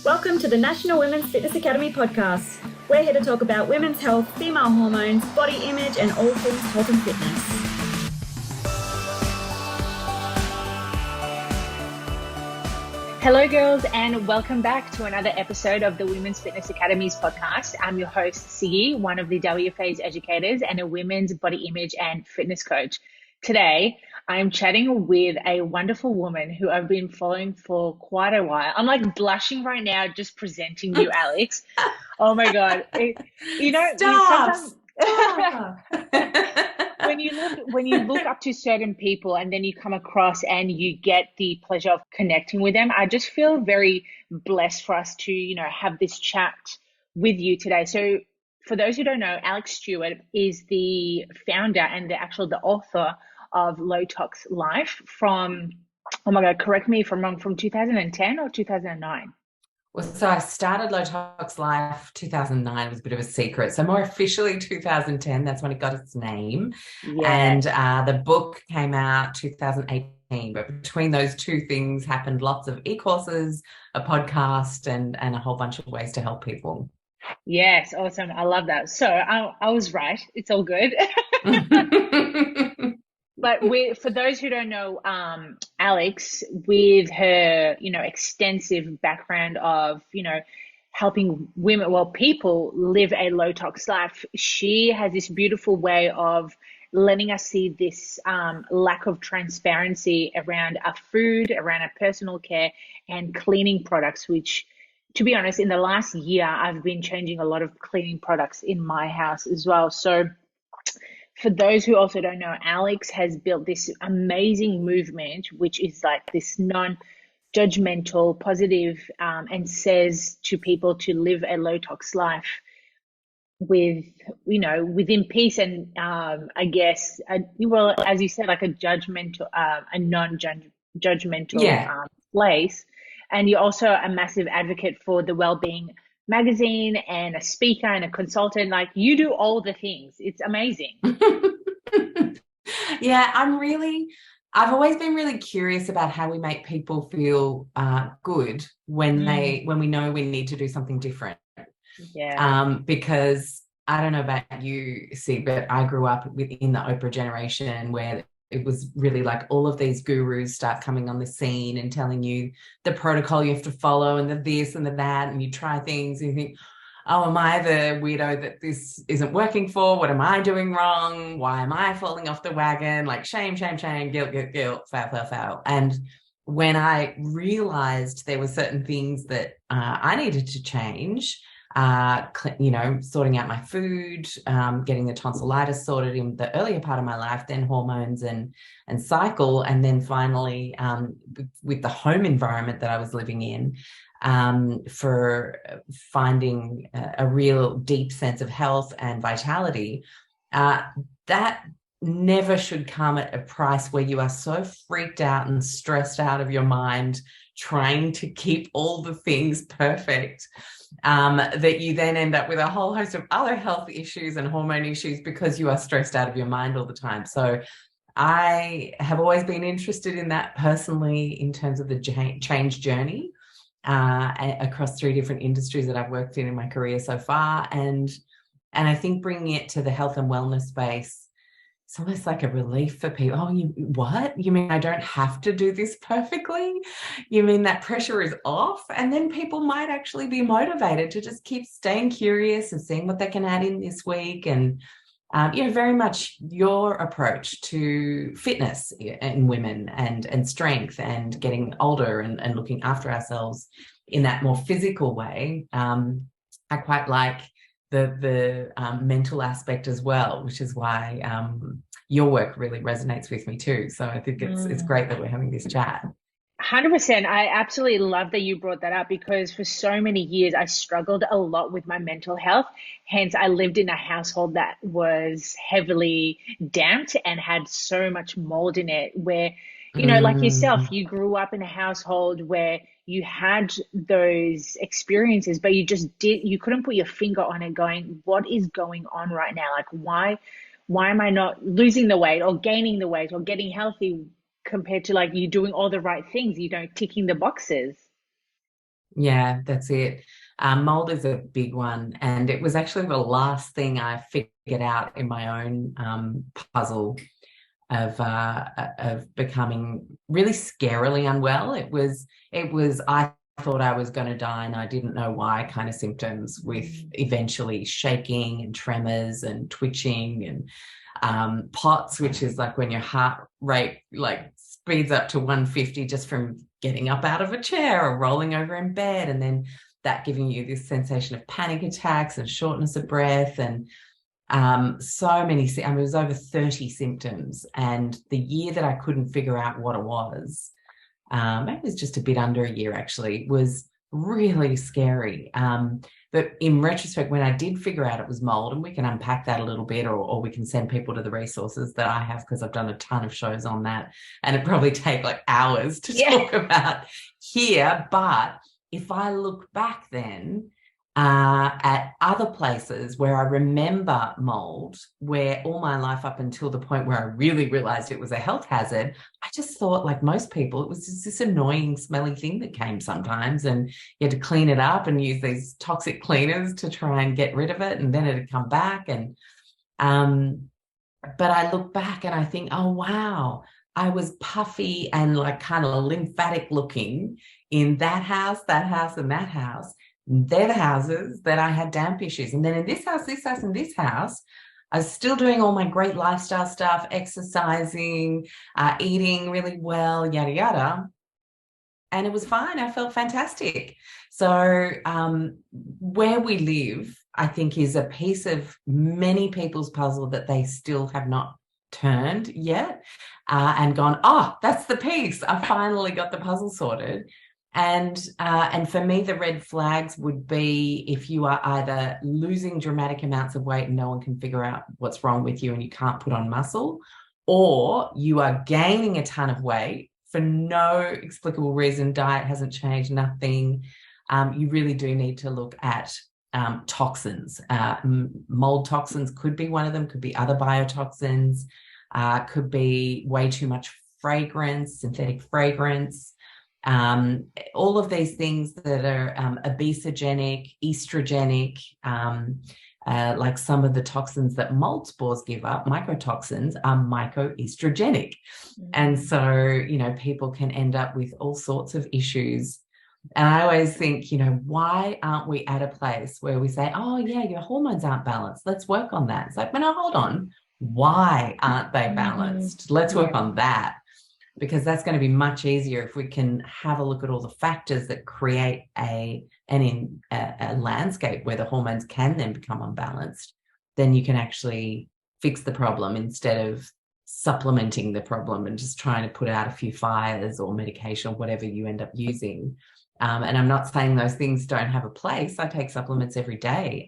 Welcome to the National Women's Fitness Academy podcast. We're here to talk about women's health, female hormones, body image, and all things health and fitness. Hello, girls, and welcome back to another episode of the Women's Fitness Academy's podcast. I'm your host, Siggy, one of the WFA's educators and a women's body image and fitness coach. Today, I'm chatting with a wonderful woman who I've been following for quite a while. I'm like blushing right now just presenting you, Alexx. Oh my God. Stop. When you look up to certain people and then you come across and you get the pleasure of connecting with them, I just feel very blessed for us to, have this chat with you today. So for those who don't know, Alexx Stuart is the founder and the author of Low Tox Life from, oh my God, correct me if I'm wrong, from 2010 or 2009? Well, so I started Low Tox Life 2009. It was a bit of a secret. So more officially 2010, that's when it got its name. Yeah. And the book came out 2018. But between those two things happened lots of e-courses, a podcast, and a whole bunch of ways to help people. Yes, awesome. I love that. So I was right. It's all good. But for those who don't know, Alexx, with her, extensive background of, helping people live a low tox life, she has this beautiful way of letting us see this lack of transparency around our food, around our personal care and cleaning products, which, to be honest, in the last year, I've been changing a lot of cleaning products in my house as well. So for those who also don't know, Alexx has built this amazing movement, which is like this non-judgmental, positive, and says to people to live a low tox life with, within peace and I guess, as you said, like a judgmental, a non-judgmental place. And you're also a massive advocate for the Wellbeing magazine and a speaker and a consultant. Like, you do all the things. It's amazing. Yeah, I've always been really curious about how we make people feel good when we know we need to do something different. Yeah. Because I don't know about you, see, but I grew up within the Oprah generation where it was really like all of these gurus start coming on the scene and telling you the protocol you have to follow and the this and the that, and you try things and you think, oh, am I the weirdo that this isn't working for? What am I doing wrong? Why am I falling off the wagon? Like shame, shame, shame, guilt, guilt, guilt, foul, foul, foul. And when I realized there were certain things that I needed to change, sorting out my food, getting the tonsillitis sorted in the earlier part of my life, then hormones and cycle, and then finally with the home environment that I was living in, for finding a real deep sense of health and vitality, that never should come at a price where you are so freaked out and stressed out of your mind trying to keep all the things perfect, that you then end up with a whole host of other health issues and hormone issues because you are stressed out of your mind all the time. So I have always been interested in that personally in terms of the change journey across 3 different industries that I've worked in my career so far. And I think bringing it to the health and wellness space, it's almost like a relief for people. Oh, what? You mean I don't have to do this perfectly? You mean that pressure is off? And then people might actually be motivated to just keep staying curious and seeing what they can add in this week. And, very much your approach to fitness in women and strength and getting older and looking after ourselves in that more physical way. I quite like the mental aspect as well, which is why your work really resonates with me too. So I think it's great that we're having this chat. 100%. I absolutely love that you brought that up because for so many years I struggled a lot with my mental health. Hence, I lived in a household that was heavily damped and had so much mold in it where, like yourself, you grew up in a household where you had those experiences, but you couldn't put your finger on it going, what is going on right now? Like, why am I not losing the weight or gaining the weight or getting healthy compared to like you doing all the right things, ticking the boxes? Yeah, that's it. Mold is a big one, and it was actually the last thing I figured out in my own puzzle of becoming really scarily unwell. It was I thought I was going to die and I didn't know why kind of symptoms, with eventually shaking and tremors and twitching and POTS, which is like when your heart rate like speeds up to 150 just from getting up out of a chair or rolling over in bed, and then that giving you this sensation of panic attacks and shortness of breath and so many. I mean, it was over 30 symptoms, and the year that I couldn't figure out what it was, it was just a bit under a year actually, was really scary. But in retrospect, when I did figure out it was mold, and we can unpack that a little bit, or we can send people to the resources that I have, because I've done a ton of shows on that, and it probably take like hours to talk about here. But if I look back then at other places where I remember mold, where all my life up until the point where I really realized it was a health hazard, I just thought, like most people, it was just this annoying smelly thing that came sometimes, and you had to clean it up and use these toxic cleaners to try and get rid of it, and then it'd come back. And but I look back and I think, oh wow, I was puffy and like kind of lymphatic looking in that house, and that house. They're the houses that I had damp issues. And then in this house, and this house, I was still doing all my great lifestyle stuff, exercising, eating really well, yada, yada. And it was fine. I felt fantastic. So where we live, I think, is a piece of many people's puzzle that they still have not turned yet, and gone, oh, that's the piece. I finally got the puzzle sorted. And for me, the red flags would be if you are either losing dramatic amounts of weight and no one can figure out what's wrong with you and you can't put on muscle, or you are gaining a ton of weight for no explicable reason, diet hasn't changed, nothing. You really do need to look at toxins. Mold toxins could be one of them, could be other biotoxins, could be way too much fragrance, synthetic fragrance. All of these things that are obesogenic, estrogenic, like some of the toxins that mold spores give up, mycotoxins, are mycoestrogenic. And so, you know, people can end up with all sorts of issues. And I always think, you know, why aren't we at a place where we say, oh yeah, your hormones aren't balanced, let's work on that. It's like, well, no, hold on. Why aren't they balanced? Let's work on that. Because that's going to be much easier if we can have a look at all the factors that create a landscape where the hormones can then become unbalanced. Then you can actually fix the problem instead of supplementing the problem and just trying to put out a few fires or medication or whatever you end up using. And I'm not saying those things don't have a place. I take supplements every day.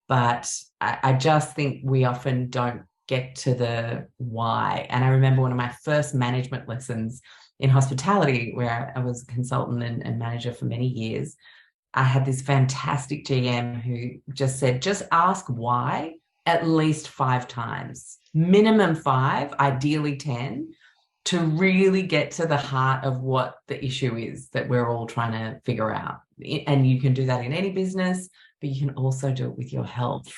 But I just think we often don't get to the why. And I remember one of my first management lessons in hospitality, where I was a consultant and manager for many years. I had this fantastic GM who just said, just ask why at least 5 times, minimum 5, ideally 10, to really get to the heart of what the issue is that we're all trying to figure out. And you can do that in any business, but you can also do it with your health.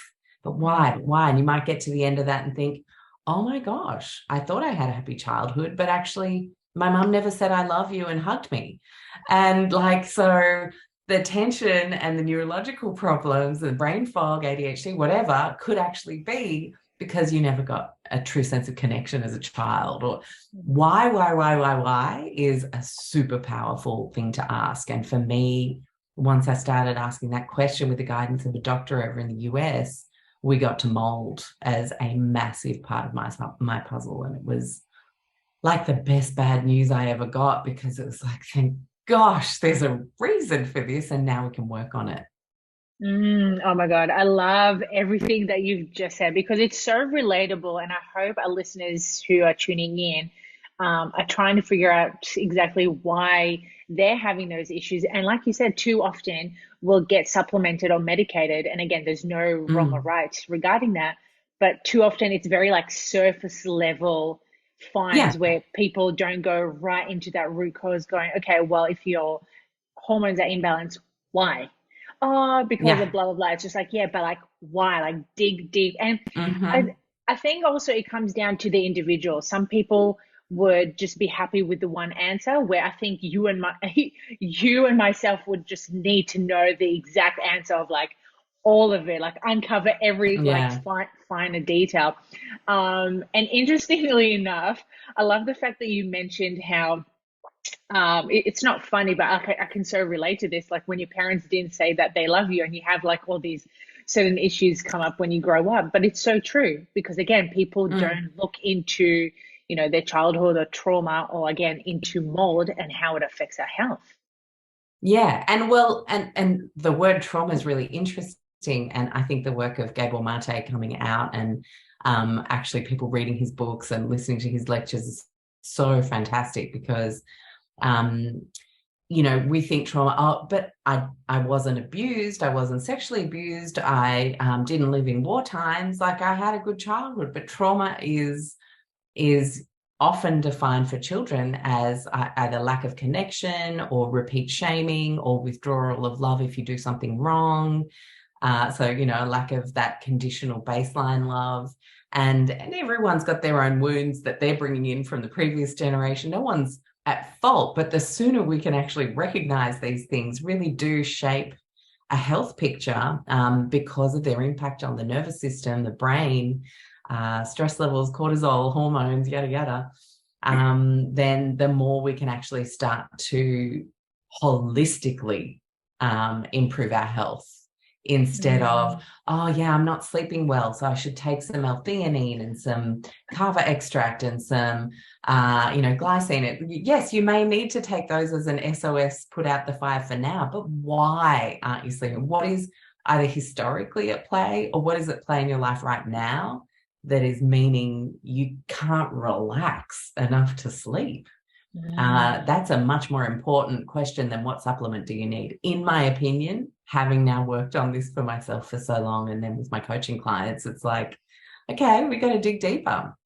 But why? And you might get to the end of that and think, oh my gosh, I thought I had a happy childhood, but actually my mum never said I love you and hugged me. And like, so the tension and the neurological problems, the brain fog, ADHD, whatever, could actually be because you never got a true sense of connection as a child. Or why is a super powerful thing to ask. And for me, once I started asking that question with the guidance of a doctor over in the US, we got to mold as a massive part of my puzzle. And it was like the best bad news I ever got, because it was like, thank gosh, there's a reason for this, and now we can work on it. Oh my God, I love everything that you've just said, because it's so relatable. And I hope our listeners who are tuning in are trying to figure out exactly why they're having those issues. And like you said, too often we'll get supplemented or medicated. And again, there's no wrong or right regarding that. But too often it's very like surface level finds where people don't go right into that root cause, going, okay, well, if you're hormones are imbalanced. Why? Oh, because of blah blah blah. It's just like, yeah, but like why? Like dig deep. And Mm-hmm. I think also it comes down to the individual. Some people would just be happy with the one answer, where I think you and myself would just need to know the exact answer of like all of it, like uncover every like Yeah. finer detail. And interestingly enough, I love the fact that you mentioned how it's not funny, but I can so relate to this. Like when your parents didn't say that they love you, and you have like all these certain issues come up when you grow up. But it's so true, because again, people don't look into, you know, their childhood or trauma, or again into mold and how it affects our health. Yeah. And the word trauma is really interesting. And I think the work of Gabor Mate coming out, and actually people reading his books and listening to his lectures is so fantastic, because you know, we think trauma, oh, but I wasn't abused, I wasn't sexually abused, I didn't live in war times, like I had a good childhood. But trauma is often defined for children as either lack of connection or repeat shaming or withdrawal of love if you do something wrong. So, you know, a lack of that conditional baseline love. And everyone's got their own wounds that they're bringing in from the previous generation. No one's at fault, but the sooner we can actually recognize these things really do shape a health picture, because of their impact on the nervous system, the brain, stress levels, cortisol, hormones, yada, yada, then the more we can actually start to holistically improve our health, instead of, oh yeah, I'm not sleeping well, so I should take some L-theanine and some kava extract and some glycine. Yes, you may need to take those as an SOS, put out the fire for now, but why aren't you sleeping? What is either historically at play, or what is at play in your life right now that is meaning you can't relax enough to sleep? That's a much more important question than what supplement do you need, in my opinion. Having now worked on this for myself for so long, and then with my coaching clients, it's like, okay, we got to dig deeper.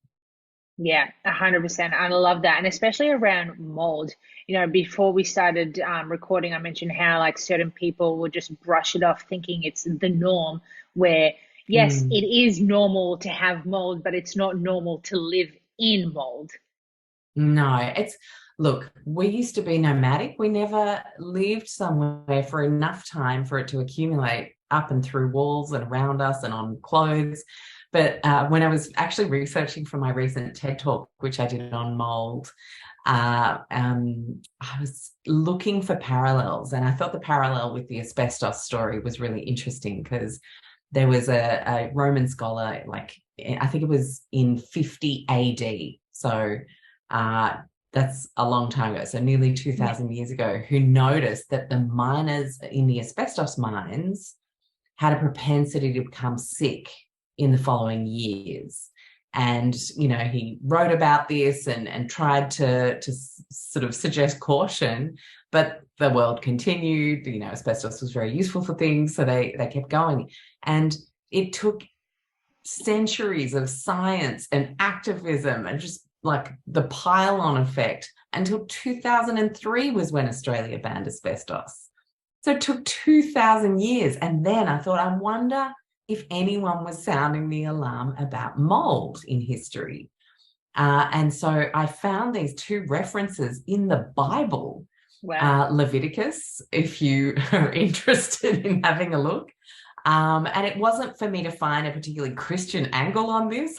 Yeah, 100%. I love that. And especially around mold. You know, before we started recording, I mentioned how like certain people would just brush it off thinking it's the norm, where yes, it is normal to have mold, but it's not normal to live in mold. No, look, we used to be nomadic. We never lived somewhere for enough time for it to accumulate up and through walls and around us and on clothes. But when I was actually researching for my recent TED Talk, which I did on mold, I was looking for parallels, and I thought the parallel with the asbestos story was really interesting, because there was a Roman scholar, like I think it was in 50 AD. So that's a long time ago, so nearly 2,000 years ago, who noticed that the miners in the asbestos mines had a propensity to become sick in the following years. And, you know, he wrote about this and tried to sort of suggest caution, but the world continued. You know, asbestos was very useful for things, so they kept going. And it took centuries of science and activism and just like the pile-on effect until 2003 was when Australia banned asbestos. So it took 2,000 years. And then I thought, I wonder if anyone was sounding the alarm about mold in history. And so I found these two references in the Bible. Wow. Leviticus, if you are interested in having a look. And it wasn't for me to find a particularly Christian angle on this.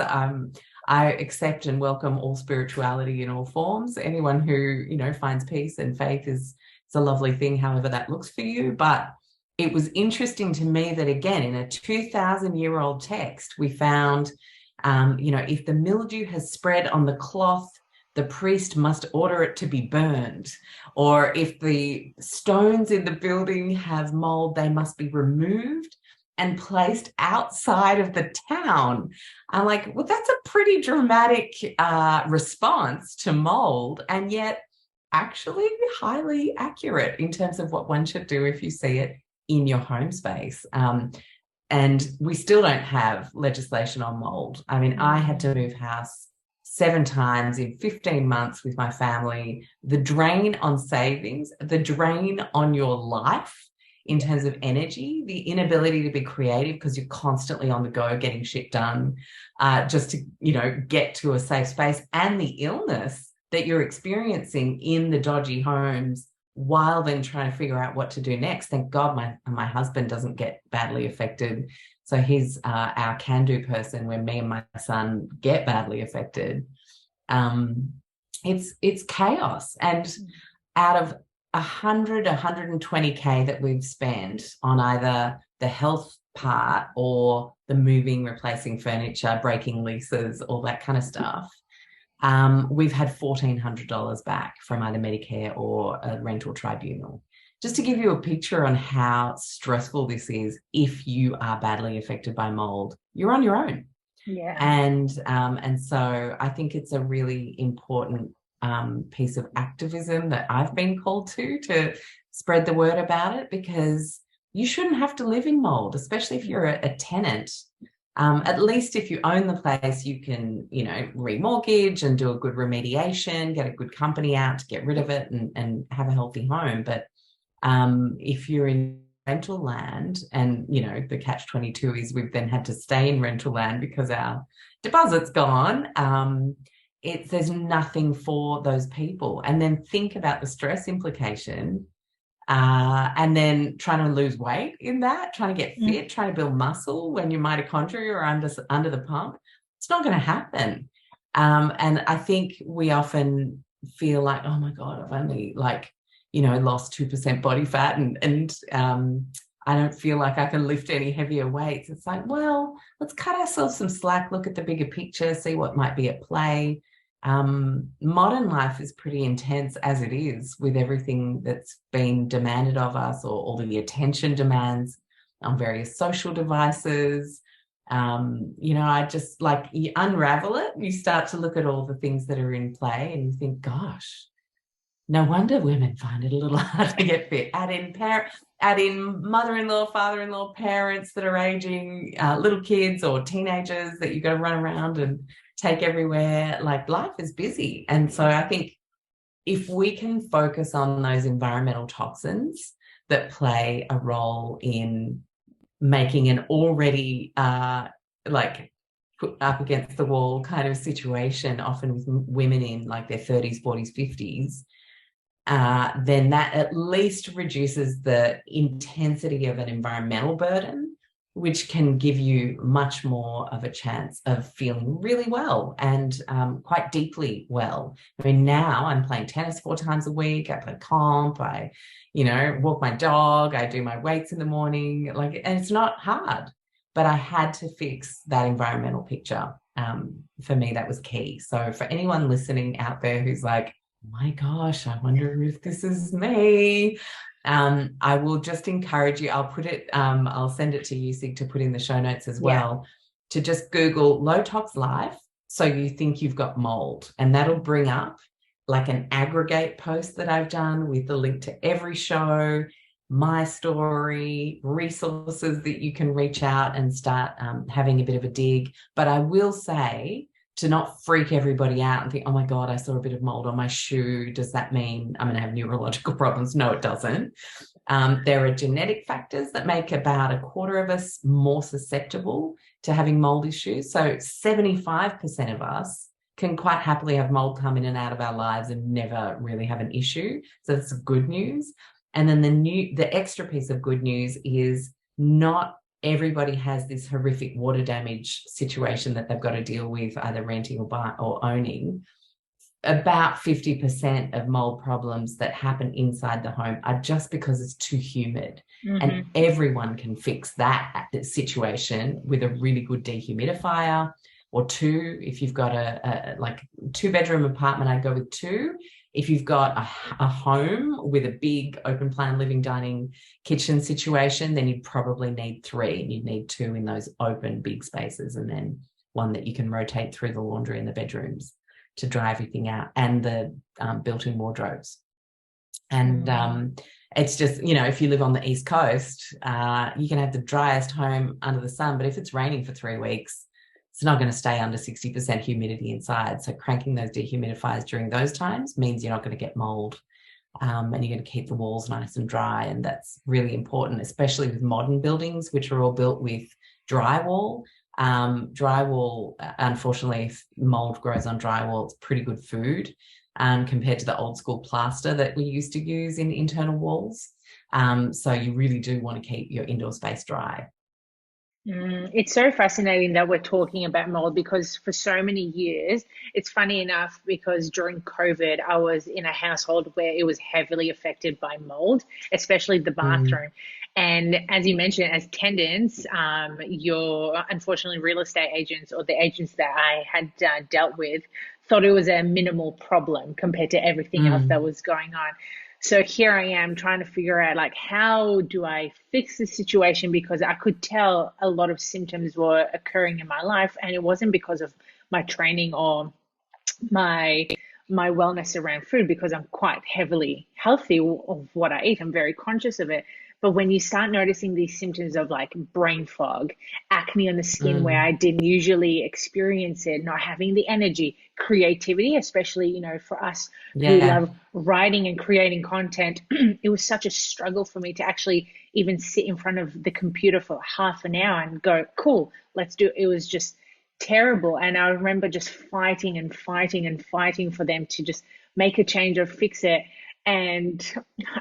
I accept and welcome all spirituality in all forms. Anyone who, you know, finds peace and faith is a lovely thing, however that looks for you. But it was interesting to me that, again, in a 2,000-year-old text, we found, if the mildew has spread on the cloth, the priest must order it to be burned. Or if the stones in the building have mold, they must be removed and placed outside of the town. I'm like, well, that's a pretty dramatic response to mold, and yet actually highly accurate in terms of what one should do if you see it in your home space. And we still don't have legislation on mold. I mean, I had to move house 7 times in 15 months with my family. The drain on savings, the drain on your life in terms of energy, the inability to be creative because you're constantly on the go getting shit done, just to, you know, get to a safe space, and the illness that you're experiencing in the dodgy homes while then trying to figure out what to do next. Thank God my husband doesn't get badly affected. So he's our can-do person when me and my son get badly affected. It's chaos. And out of 120K that we've spent on either the health part or the moving, replacing furniture, breaking leases, all that kind of stuff, we've had $1,400 back from either Medicare or a rental tribunal. Just to give you a picture on how stressful this is, if you are badly affected by mold, you're on your own. Yeah. And so I think it's a really important piece of activism that I've been called to spread the word about it, because you shouldn't have to live in mold, especially if you're a tenant. At least if you own the place, you can, you know, remortgage and do a good remediation, get a good company out to get rid of it and have a healthy home. But if you're in rental land, and, you know, the catch-22 is we've then had to stay in rental land because our deposit's gone, there's nothing for those people. And then think about the stress implication, and then trying to lose weight in that, trying to get fit, trying to build muscle when your mitochondria are under the pump. It's not going to happen. And I think we often feel like, oh my God, I've only, like, you know, lost 2% body fat and I don't feel like I can lift any heavier weights. It's like, well, let's cut ourselves some slack, look at the bigger picture, see what might be at play. Modern life is pretty intense as it is, with everything that's been demanded of us, or all of the attention demands on various social devices. You know, I just, like, you unravel it, you start to look at all the things that are in play and you think, gosh, no wonder women find it a little hard to get fit. Add in mother-in-law, father-in-law, parents that are aging, little kids or teenagers that you've got to run around and take everywhere. Like, life is busy. And so I think if we can focus on those environmental toxins that play a role in making an already like put up against the wall kind of situation, often with women in like their 30s, 40s, 50s, then that at least reduces the intensity of an environmental burden, which can give you much more of a chance of feeling really well and quite deeply well. I mean, now I'm playing tennis 4 times a week. I play comp. I, you know, walk my dog. I do my weights in the morning. Like, and it's not hard, but I had to fix that environmental picture. For me, that was key. So for anyone listening out there who's like, oh my gosh, I wonder if this is me, I will just encourage you. I'll put it, I'll send it to you, Sig, to put in the show notes as well, to just Google Low Tox Life. So you think you've got mold, and that'll bring up like an aggregate post that I've done with the link to every show, my story, resources that you can reach out and start having a bit of a dig. But I will say, to not freak everybody out and think, oh my God, I saw a bit of mold on my shoe, does that mean I'm going to have neurological problems? No, it doesn't. There are genetic factors that make about a quarter of us more susceptible to having mold issues. So 75% of us can quite happily have mold come in and out of our lives and never really have an issue. So that's good news. And then the extra piece of good news is not everybody has this horrific water damage situation that they've got to deal with, either renting or owning. About 50% of mold problems that happen inside the home are just because it's too humid. And everyone can fix that situation with a really good dehumidifier, or 2. If you've got a like 2-bedroom apartment, I'd go with 2. If you've got a home with a big open plan living, dining, kitchen situation, then you'd probably need 3. And you'd need 2 in those open big spaces, and then 1 that you can rotate through the laundry in the bedrooms to dry everything out, and the built-in wardrobes. And it's just, you know, if you live on the East Coast, you can have the driest home under the sun, but if it's raining for 3 weeks, it's not going to stay under 60% humidity inside. So cranking those dehumidifiers during those times means you're not going to get mold. And you're going to keep the walls nice and dry. And that's really important, especially with modern buildings, which are all built with drywall. Drywall, unfortunately, if mold grows on drywall, it's pretty good food compared to the old school plaster that we used to use in internal walls. So you really do want to keep your indoor space dry. It's so fascinating that we're talking about mold, because for so many years, it's funny enough, because during COVID, I was in a household where it was heavily affected by mold, especially the bathroom. And as you mentioned, as tenants, your unfortunately real estate agents, or the agents that I had dealt with, thought it was a minimal problem compared to everything else that was going on. So here I am trying to figure out, like, how do I fix the situation? Because I could tell a lot of symptoms were occurring in my life, and it wasn't because of my training or my wellness around food, because I'm quite heavily healthy of what I eat. I'm very conscious of it. But when you start noticing these symptoms of like brain fog, acne on the skin where I didn't usually experience it, not having the energy, creativity, especially, you know, for us who love writing and creating content, it was such a struggle for me to actually even sit in front of the computer for half an hour and go, cool, let's do it. It was just terrible. And I remember just fighting and fighting and fighting for them to just make a change or fix it. And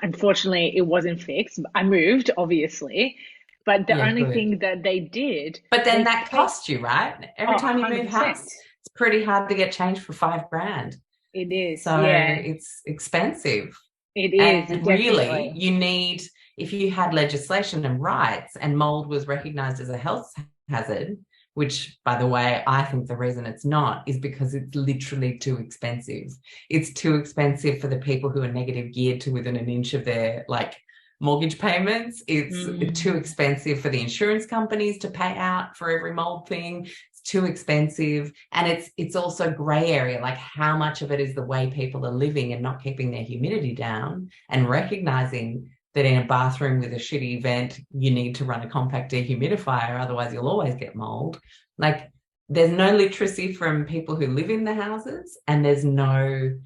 unfortunately, it wasn't fixed. I moved, obviously, but the only thing that they did. But then that cost you, right? Every time you move 100%. house, it's pretty hard to get change for $5,000. It is. So it's expensive. It is. And definitely. really, you need, if you had legislation and rights and mold was recognized as a health hazard, which, by the way, I think the reason it's not is because it's literally too expensive. It's too expensive for the people who are negative geared to within an inch of their like mortgage payments. It's too expensive for the insurance companies to pay out for every mold thing. It's too expensive. And it's also gray area, like how much of it is the way people are living and not keeping their humidity down, and recognizing that in a bathroom with a shitty vent, you need to run a compact dehumidifier, otherwise you'll always get mold. Like, there's no literacy from people who live in the houses, and there's no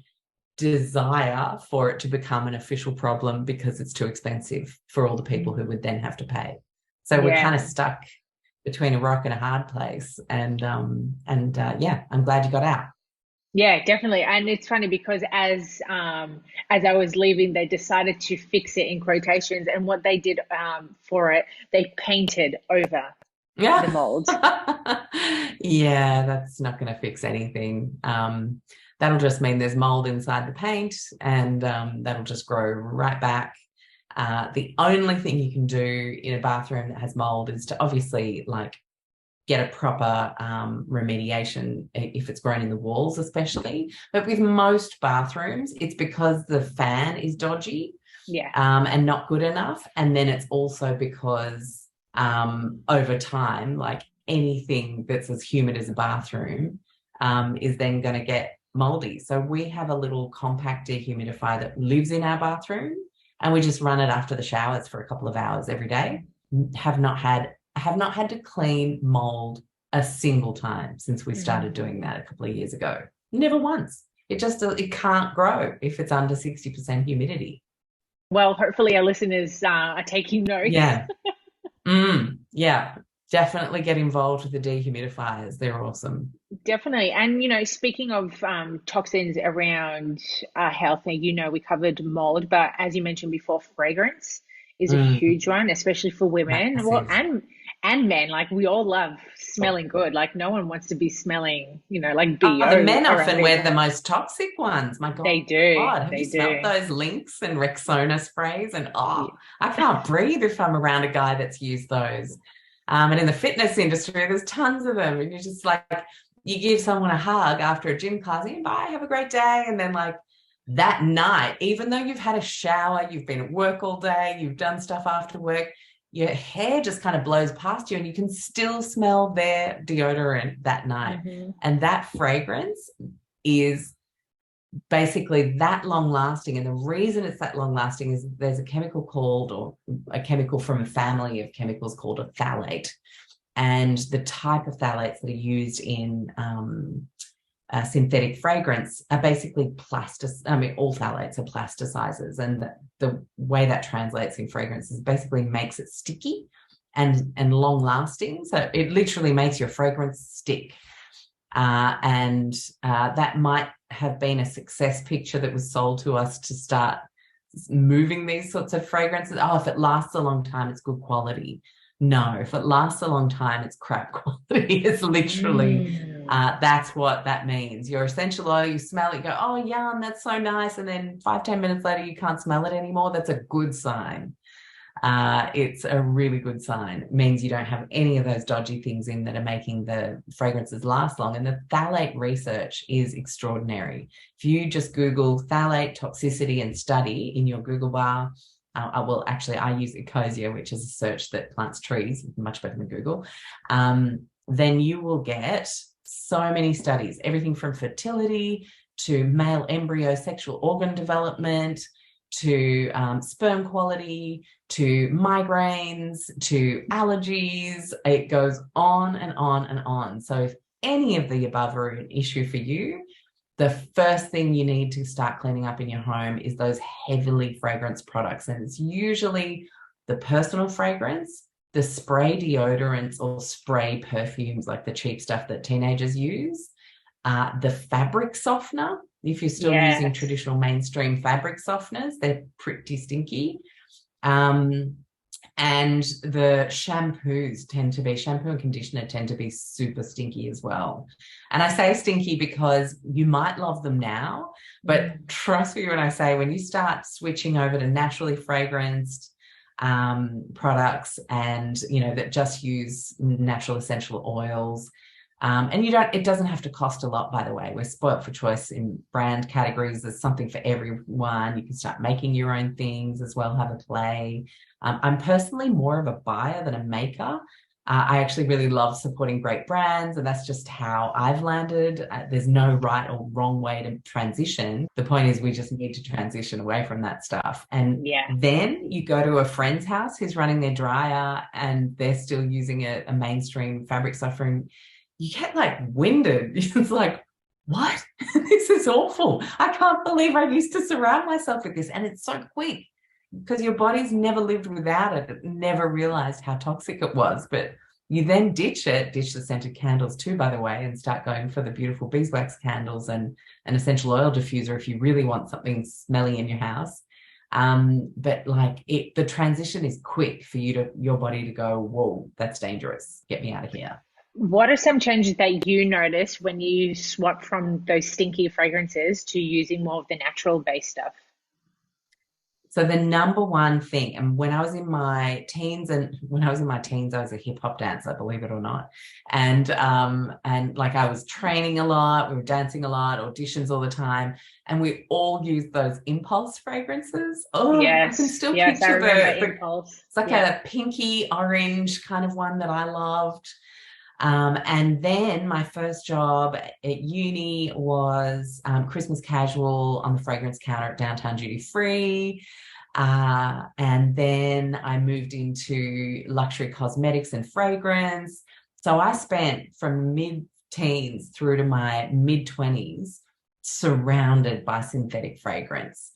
desire for it to become an official problem because it's too expensive for all the people who would then have to pay. So we're kind of stuck between a rock and a hard place. And I'm glad you got out. Yeah, definitely. And it's funny because as I was leaving, they decided to fix it in quotations. And what they did for it, they painted over the mold. Yeah, that's not going to fix anything. That'll just mean there's mold inside the paint, and that'll just grow right back. The only thing you can do in a bathroom that has mold is to obviously like get a proper remediation if it's grown in the walls, especially. But with most bathrooms, it's because the fan is dodgy and not good enough. And then it's also because over time, like anything that's as humid as a bathroom is then going to get moldy. So we have a little compact dehumidifier that lives in our bathroom, and we just run it after the showers for a couple of hours every day. Have not had to clean mold a single time since we started doing that a couple of years ago. Never once. It can't grow if it's under 60% humidity. Well, hopefully our listeners are taking notes. Yeah. Yeah. Definitely get involved with the dehumidifiers. They're awesome. Definitely. And, you know, speaking of toxins around health, you know, we covered mold, but as you mentioned before, fragrance is a huge one, especially for women. Massive. Well, and men. Like, we all love smelling good. Like, no one wants to be smelling, you know, like BO. The men often wear the most toxic ones. My God. They do. God, have you smelled those Lynx and Rexona sprays? And I can't breathe if I'm around a guy that's used those. And in the fitness industry, there's tons of them. And you're just like, you give someone a hug after a gym class, and bye, have a great day. And then like that night, even though you've had a shower, you've been at work all day, you've done stuff after work, your hair just kind of blows past you, and you can still smell their deodorant that night. And that fragrance is basically that long lasting. And the reason it's that long lasting is there's a chemical from a family of chemicals called a phthalate. And the type of phthalates that are used in synthetic fragrance are basically all phthalates are plasticizers, and the way that translates in fragrance is basically makes it sticky and long lasting. So it literally makes your fragrance stick. And that might have been a success picture that was sold to us to start moving these sorts of fragrances. Oh, if it lasts a long time, it's good quality. No, if it lasts a long time, it's crap quality. It's literally, that's what that means. Your essential oil, you smell it, you go, oh, yum, that's so nice. And then 5-10 minutes later, you can't smell it anymore. That's a good sign. It's a really good sign. It means you don't have any of those dodgy things in that are making the fragrances last long. And the phthalate research is extraordinary. If you just Google phthalate toxicity and study in your Google bar, I use Ecosia, which is a search that plants trees, much better than Google. Then you will get so many studies, everything from fertility to male embryo sexual organ development, to sperm quality, to migraines, to allergies. It goes on and on and on. So if any of the above are an issue for you, the first thing you need to start cleaning up in your home is those heavily fragrance products. And it's usually the personal fragrance, the spray deodorants or spray perfumes, like the cheap stuff that teenagers use, the fabric softener. If you're still using traditional mainstream fabric softeners, they're pretty stinky. And the shampoo and conditioner tend to be super stinky as well. And I say stinky because you might love them now, but trust me when I say, when you start switching over to naturally fragranced products and, that just use natural essential oils, and it doesn't have to cost a lot, by the way. We're spoilt for choice in brand categories. There's something for everyone. You can start making your own things as well, have a play. I'm personally more of a buyer than a maker. I actually really love supporting great brands, and that's just how I've landed. There's no right or wrong way to transition. The point is we just need to transition away from that stuff. And then you go to a friend's house who's running their dryer and they're still using a mainstream fabric softener. You get winded. It's like, what? This is awful. I can't believe I used to surround myself with this. And it's so quick because your body's never lived without it. It never realized how toxic it was. But you then ditch the scented candles too, by the way, and start going for the beautiful beeswax candles and an essential oil diffuser if you really want something smelly in your house. But the transition is quick for your body to go, whoa, that's dangerous. Get me out of here. What are some changes that you notice when you swap from those stinky fragrances to using more of the natural based stuff? So the number one thing, and when I was in my teens, I was a hip hop dancer, believe it or not. And I was training a lot, we were dancing a lot, auditions all the time. And we all used those impulse fragrances. Oh, yes. I can still picture the impulse. It's like a pinky orange kind of one that I loved. And then my first job at uni was Christmas casual on the fragrance counter at Downtown Duty Free. And then I moved into luxury cosmetics and fragrance. So I spent from mid-teens through to my mid-20s surrounded by synthetic fragrance.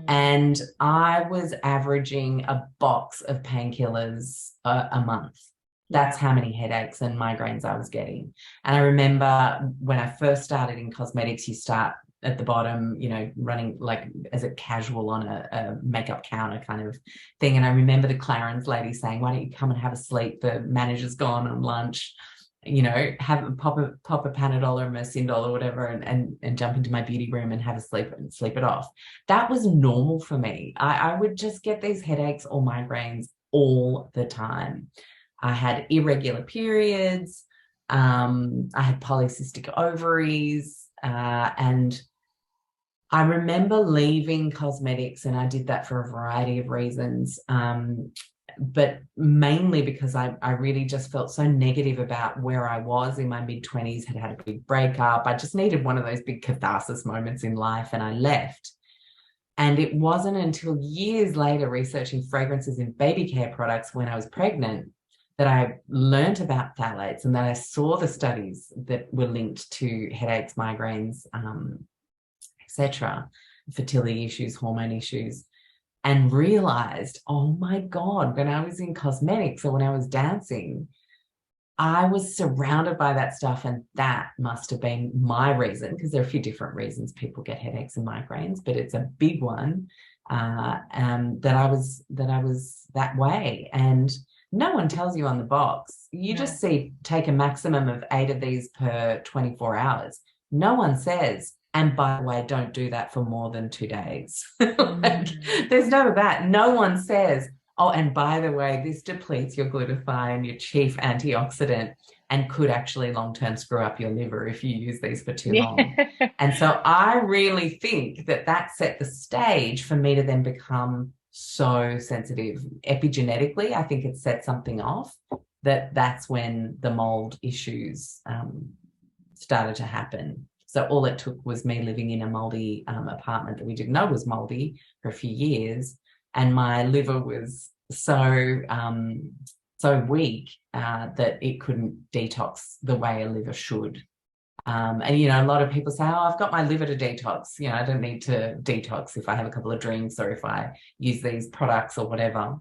And I was averaging a box of painkillers a month. That's how many headaches and migraines I was getting. And I remember when I first started in cosmetics, you start at the bottom, running as a casual on a makeup counter kind of thing. And I remember the Clarins lady saying, why don't you come and have a sleep? The manager's gone on lunch, pop a Panadol or Mercindol or whatever and jump into my beauty room and have a sleep and sleep it off. That was normal for me. I would just get these headaches or migraines all the time. I had irregular periods. I had polycystic ovaries. And I remember leaving cosmetics, and I did that for a variety of reasons. But mainly because I really just felt so negative about where I was in my mid-20s, had a big breakup. I just needed one of those big catharsis moments in life, and I left. And it wasn't until years later researching fragrances in baby care products when I was pregnant that I learned about phthalates and that I saw the studies that were linked to headaches, migraines, etc., fertility issues, hormone issues, and realized, oh my God, when I was in cosmetics or when I was dancing, I was surrounded by that stuff, and that must have been my reason, because there are a few different reasons people get headaches and migraines, but it's a big one, that I was that way. And no one tells you on the box. You just see, take a maximum of 8 of these per 24 hours. No one says, and by the way, don't do that for more than 2 days. There's none of that. No one says, oh, and by the way, this depletes your glutathione, your chief antioxidant, and could actually long-term screw up your liver if you use these for too long. And so I really think that set the stage for me to then become so sensitive. Epigenetically, I think it set something off, that's when the mold issues started to happen. So all it took was me living in a moldy apartment that we didn't know was moldy for a few years. And my liver was so weak that it couldn't detox the way a liver should. And, a lot of people say, oh, I've got my liver to detox. I don't need to detox if I have a couple of drinks or if I use these products or whatever.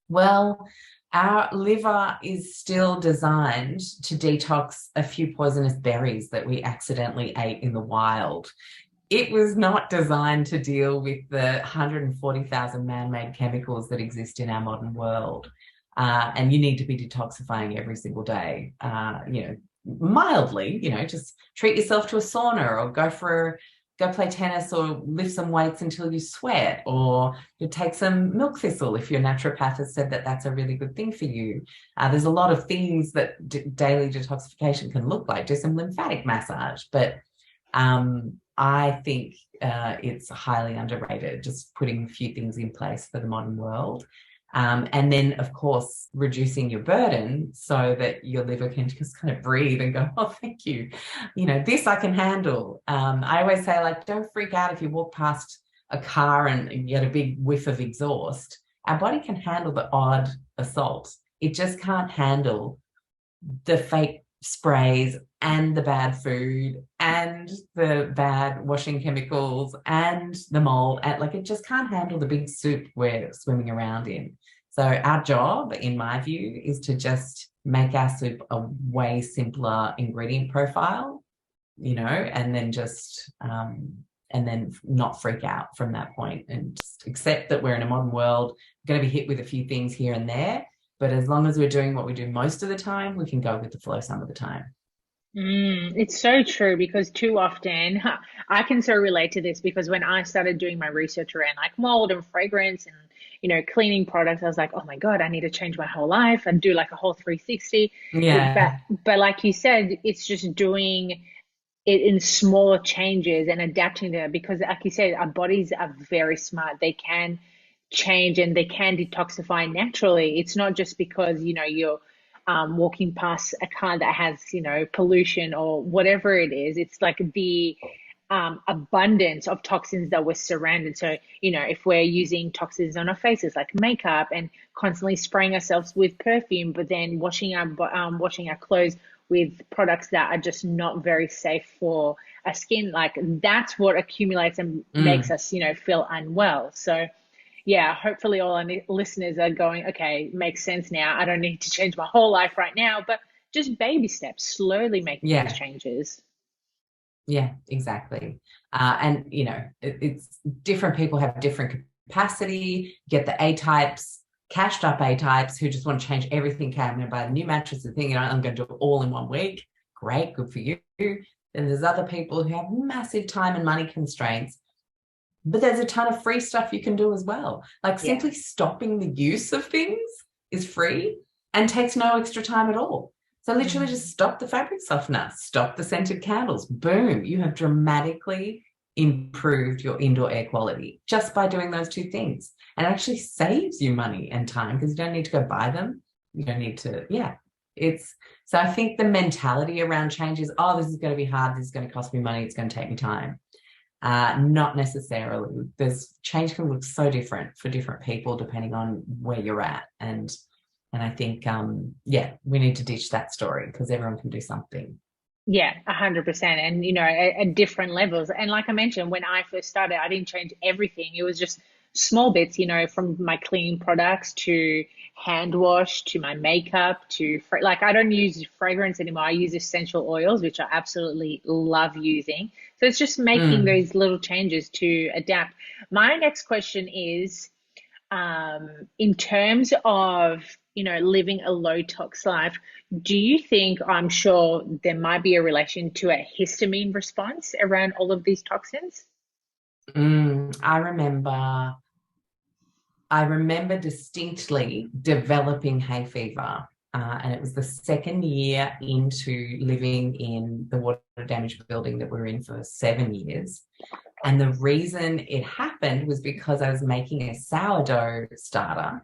Well, our liver is still designed to detox a few poisonous berries that we accidentally ate in the wild. It was not designed to deal with the 140,000 man-made chemicals that exist in our modern world. And you need to be detoxifying every single day, mildly, just treat yourself to a sauna or go play tennis or lift some weights until you sweat, or you take some milk thistle if your naturopath has said that that's a really good thing for you. There's a lot of things that daily detoxification can look like. Do some lymphatic massage, but I think it's highly underrated, just putting a few things in place for the modern world. And then, of course, reducing your burden so that your liver can just kind of breathe and go, oh, thank you. This I can handle. I always say, don't freak out if you walk past a car and you get a big whiff of exhaust. Our body can handle the odd assault. It just can't handle the fake sprays and the bad food and the bad washing chemicals and the mold. It just can't handle the big soup we're swimming around in. So our job, in my view, is to just make our soup a way simpler ingredient profile, and then just and then not freak out from that point, and just accept that we're in a modern world, we're going to be hit with a few things here and there. But as long as we're doing what we do most of the time, we can go with the flow some of the time. It's so true, because too often I can so relate to this, because when I started doing my research around mold and fragrance and cleaning products, I was like, oh my God, I need to change my whole life and do a whole 360. But like you said, it's just doing it in smaller changes and adapting to it, because like you said, our bodies are very smart. They can change and they can detoxify naturally. It's not just because you're walking past a car that has pollution or whatever it is. It's the abundance of toxins that we're surrounded. So if we're using toxins on our faces like makeup and constantly spraying ourselves with perfume, but then washing our clothes with products that are just not very safe for our skin, that's what accumulates and makes us feel unwell. So yeah, hopefully all our listeners are going, okay, makes sense now. I don't need to change my whole life right now, but just baby steps, slowly making these changes. Yeah, exactly. And, it's different people have different capacity. You get the A-types, cashed up A-types who just want to change everything. I'm going to buy a new mattress and thing, I'm going to do it all in 1 week. Great, good for you. Then there's other people who have massive time and money constraints. But there's a ton of free stuff you can do as well. Simply stopping the use of things is free and takes no extra time at all. So literally just stop the fabric softener, stop the scented candles. Boom, you have dramatically improved your indoor air quality just by doing those 2 things. And it actually saves you money and time, because you don't need to go buy them. You don't need to, so I think the mentality around change is, oh, this is going to be hard. This is going to cost me money. It's going to take me time. Not necessarily. Change can look so different for different people depending on where you're at. And And I think, we need to ditch that story because everyone can do something. Yeah, 100%. And, at different levels. And like I mentioned, when I first started, I didn't change everything. It was just small bits, from my cleaning products to hand wash to my makeup to, like, I don't use fragrance anymore. I use essential oils, which I absolutely love using. So it's just making those little changes to adapt. My next question is, in terms of, living a low tox life, do you think, I'm sure there might be a relation to a histamine response around all of these toxins? I remember distinctly developing hay fever, and it was the second year into living in the water damaged building that we were in for 7 years. And the reason it happened was because I was making a sourdough starter,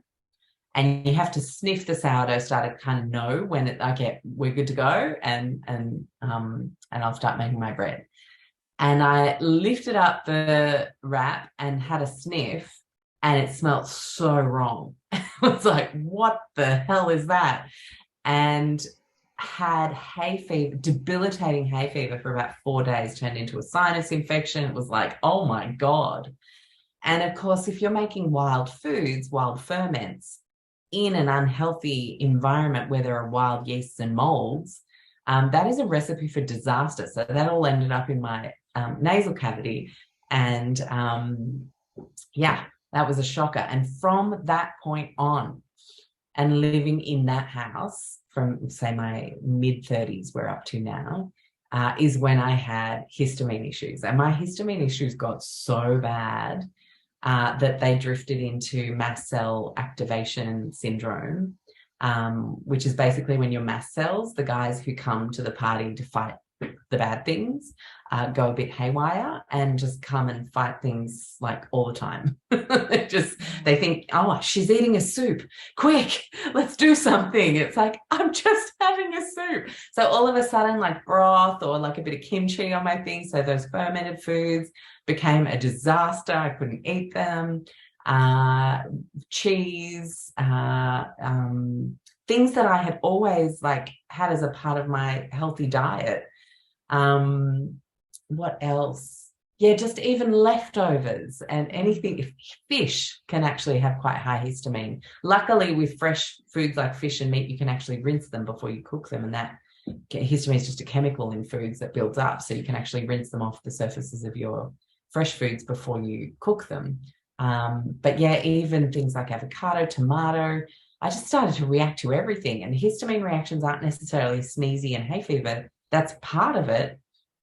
and you have to sniff the sourdough starter to kind of know when we're good to go, and I'll start making my bread. And I lifted up the wrap and had a sniff, and it smelled so wrong. I was like, what the hell is that? And had hay fever, debilitating hay fever for about 4 days, turned into a sinus infection. It was like, oh my God. And of course, if you're making wild foods, wild ferments in an unhealthy environment where there are wild yeasts and molds, that is a recipe for disaster. So that all ended up in my nasal cavity. And that was a shocker. And from that point on, and living in that house from, say, my mid-30s, we're up to now, is when I had histamine issues. And my histamine issues got so bad that they drifted into mast cell activation syndrome, which is basically when your mast cells, the guys who come to the party to fight the bad things, go a bit haywire and just come and fight things like all the time. They think, oh, she's eating a soup. Quick, let's do something. It's like, I'm just having a soup. So all of a sudden, like broth or like a bit of kimchi on my thing. So those fermented foods became a disaster. I couldn't eat them. Cheese, things that I had always like had as a part of my healthy diet. What else? Yeah, just even leftovers and anything. Fish can actually have quite high histamine. Luckily, with fresh foods like fish and meat, you can actually rinse them before you cook them. And that histamine is just a chemical in foods that builds up. So you can actually rinse them off the surfaces of your fresh foods before you cook them. But yeah, even things like avocado, tomato, I just started to react to everything. And histamine reactions aren't necessarily sneezy and hay fever. That's part of it,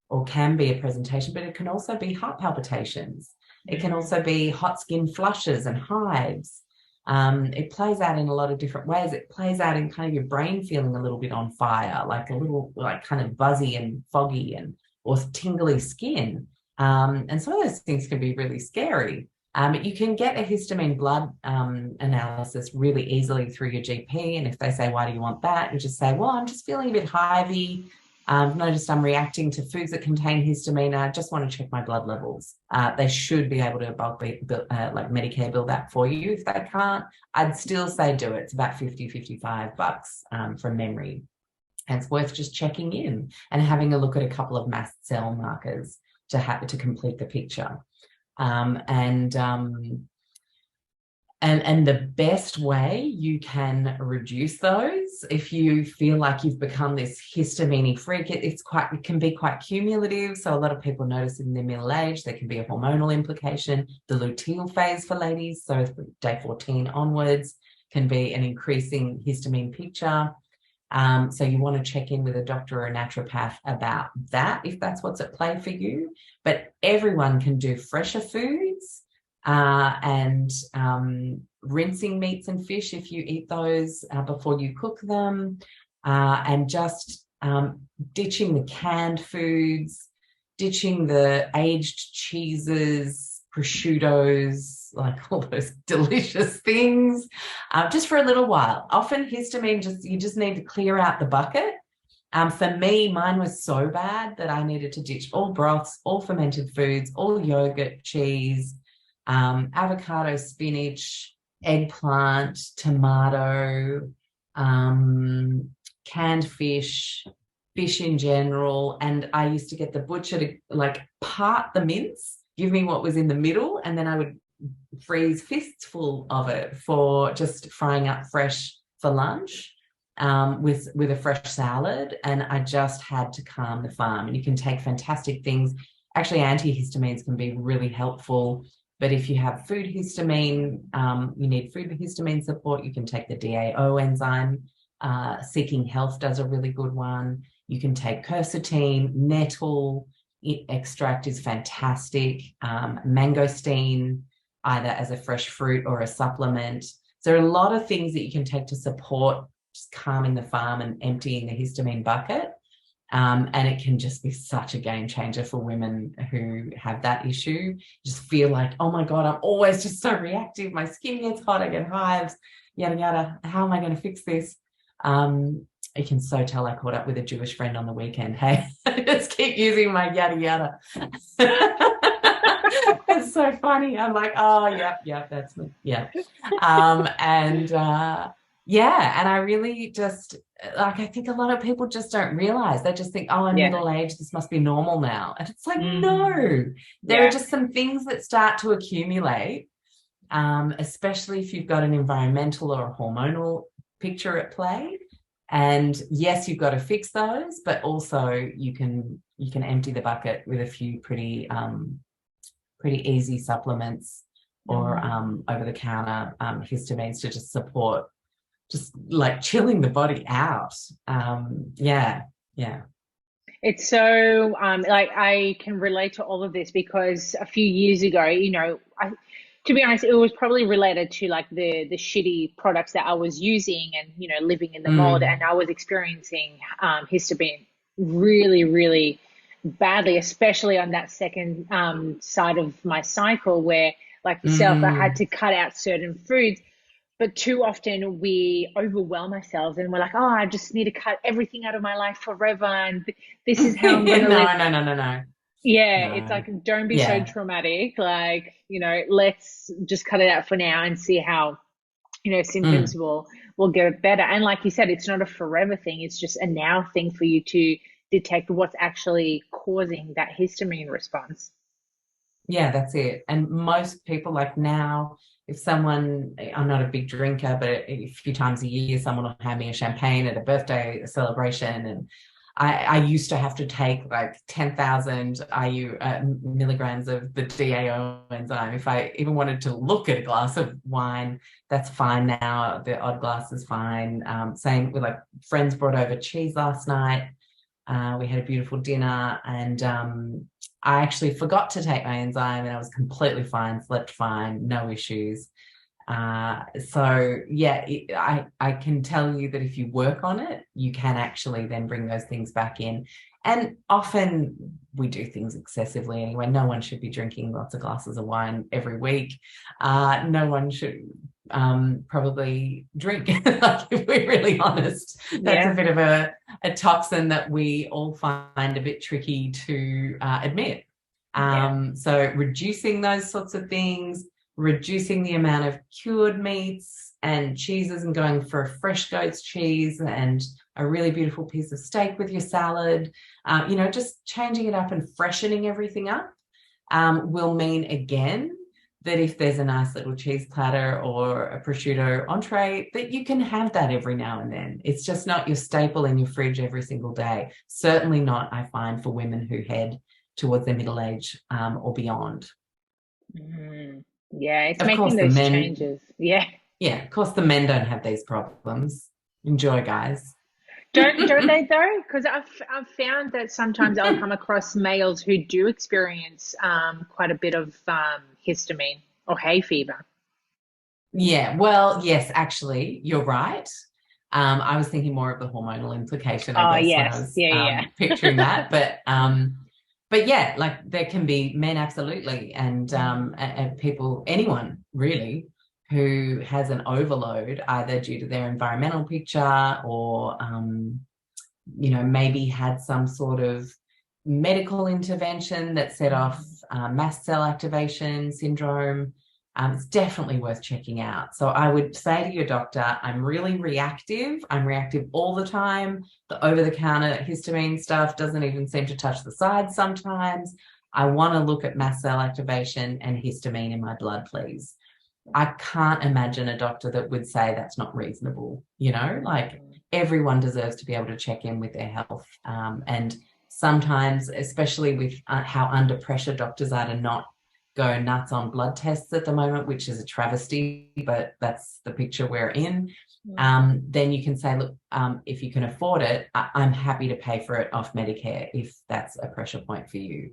or can be a presentation, but it can also be heart palpitations. It can also be hot skin flushes and hives. It plays out in a lot of different ways. It plays out in kind of your brain feeling a little bit on fire, like a little, like kind of buzzy and foggy or tingly skin. And some of those things can be really scary. You can get a histamine blood analysis really easily through your GP. And if they say, why do you want that? You just say, well, I'm just feeling a bit hivey. I've noticed I'm reacting to foods that contain histamine. I just want to check my blood levels. They should be able to like Medicare bill that for you. If they can't, I'd still say do it. It's about $50-$55 from memory. And it's worth just checking in and having a look at a couple of mast cell markers to complete the picture. And the best way you can reduce those, if you feel like you've become this histamine freak, it can be quite cumulative. So a lot of people notice in their middle age, there can be a hormonal implication. The luteal phase for ladies, so day 14 onwards, can be an increasing histamine picture. So you want to check in with a doctor or a naturopath about that, if that's what's at play for you. But everyone can do fresher foods, and rinsing meats and fish if you eat those before you cook them, and just ditching the canned foods, ditching the aged cheeses, prosciuttos, like all those delicious things, just for a little while. Often histamine, you just need to clear out the bucket. For me, mine was so bad that I needed to ditch all broths, all fermented foods, all yogurt, cheese, avocado, spinach, eggplant, tomato, canned fish, fish in general. And I used to get the butcher to like part the mince, give me what was in the middle, and then I would freeze fistful of it for just frying up fresh for lunch, with a fresh salad. And I just had to calm the farm. And you can take fantastic things. Actually, antihistamines can be really helpful. But if you have food histamine, you need food histamine support, you can take the DAO enzyme. Seeking Health does a really good one. You can take quercetin, nettle extract is fantastic. Mangosteen, either as a fresh fruit or a supplement. So there are a lot of things that you can take to support just calming the farm and emptying the histamine bucket. And it can just be such a game changer for women who have that issue. Just feel like, oh my God, I'm always just so reactive. My skin gets hot, I get hives, yada, yada. How am I going to fix this? You can so tell I caught up with a Jewish friend on the weekend. Hey, I just keep using my yada, yada. It's so funny. I'm like, oh, yeah, that's me. Yeah. Yeah, and I really just, like, I think a lot of people just don't realize. They just think, oh, I'm middle-aged, this must be normal now. And it's like, no, there are just some things that start to accumulate, especially if you've got an environmental or a hormonal picture at play. And yes, you've got to fix those, but also you can empty the bucket with a few pretty easy supplements or over-the-counter histamines to just support, just like chilling the body out. It's so like I can relate to all of this because a few years ago, to be honest, it was probably related to like the shitty products that I was using and, living in the mold, and I was experiencing histamine really, really badly, especially on that second side of my cycle where, like yourself, I had to cut out certain foods. But too often we overwhelm ourselves and we're like, oh, I just need to cut everything out of my life forever. And this is how I'm going to live. No. Yeah, No. it's like, don't be so traumatic. Like, let's just cut it out for now and see how, symptoms will get better. And like you said, it's not a forever thing. It's just a now thing for you to detect what's actually causing that histamine response. Yeah, that's it. And most people, like now, if someone, I'm not a big drinker, but a few times a year, someone will hand me a champagne at a birthday celebration. And I used to have to take like 10,000 milligrams of the DAO enzyme. If I even wanted to look at a glass of wine, that's fine now. The odd glass is fine. Same with, like, friends brought over cheese last night. We had a beautiful dinner, and I actually forgot to take my enzyme and I was completely fine, slept fine, no issues. So yeah, I can tell you that if you work on it, you can actually then bring those things back in. And often we do things excessively anyway. No one should be drinking lots of glasses of wine every week. No one should probably drink, like, if we're really honest. That's a bit of a toxin that we all find a bit tricky to admit. So reducing those sorts of things, reducing the amount of cured meats and cheeses and going for a fresh goat's cheese and a really beautiful piece of steak with your salad, just changing it up and freshening everything up will mean, again, that if there's a nice little cheese platter or a prosciutto entree, that you can have that every now and then. It's just not your staple in your fridge every single day. Certainly not, I find, for women who head towards their middle age or beyond. Yeah, it's making those changes. Yeah, of course the men don't have these problems. Enjoy, guys. Don't they though? Because I've found that sometimes I'll come across males who do experience quite a bit of histamine or hay fever. Yeah, well, yes, actually, you're right. I was thinking more of the hormonal implication, I guess, when I was picturing that. But yeah, like, there can be men, absolutely, and people, anyone really, who has an overload, either due to their environmental picture or, maybe had some sort of medical intervention that set off mast cell activation syndrome. it's definitely worth checking out. So I would say to your doctor, I'm really reactive. I'm reactive all the time. The over-the-counter histamine stuff doesn't even seem to touch the sides sometimes. I want to look at mast cell activation and histamine in my blood, please. I can't imagine a doctor that would say that's not reasonable. Like everyone deserves to be able to check in with their health. And sometimes, especially with how under pressure doctors are to not go nuts on blood tests at the moment, which is a travesty, but that's the picture we're in. Then you can say, look, if you can afford it, I'm happy to pay for it off Medicare if that's a pressure point for you.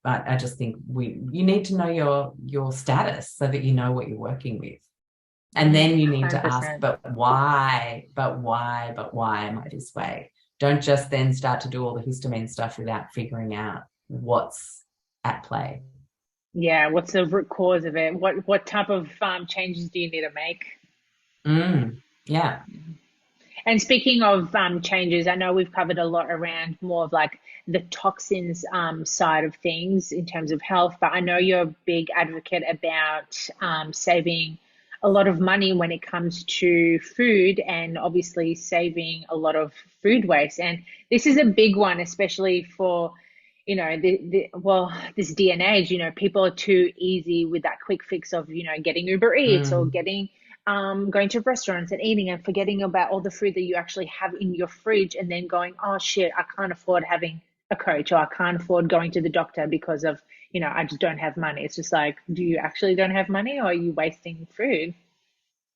But I just think you need to know your status so that you know what you're working with. And then you need 100%. To ask, but why am I this way? Don't just then start to do all the histamine stuff without figuring out what's at play. Yeah, what's the root cause of it? What type of changes do you need to make? Yeah. And speaking of changes, I know we've covered a lot around more of like the toxins side of things in terms of health, but I know you're a big advocate about saving a lot of money when it comes to food, and obviously saving a lot of food waste. And this is a big one, especially for this day and age. People are too easy with that quick fix of getting Uber Eats or getting going to restaurants and eating and forgetting about all the food that you actually have in your fridge, and then going, oh shit, I can't afford having a Coach, or I can't afford going to the doctor because of I just don't have money. It's just like, do you actually don't have money, or are you wasting food?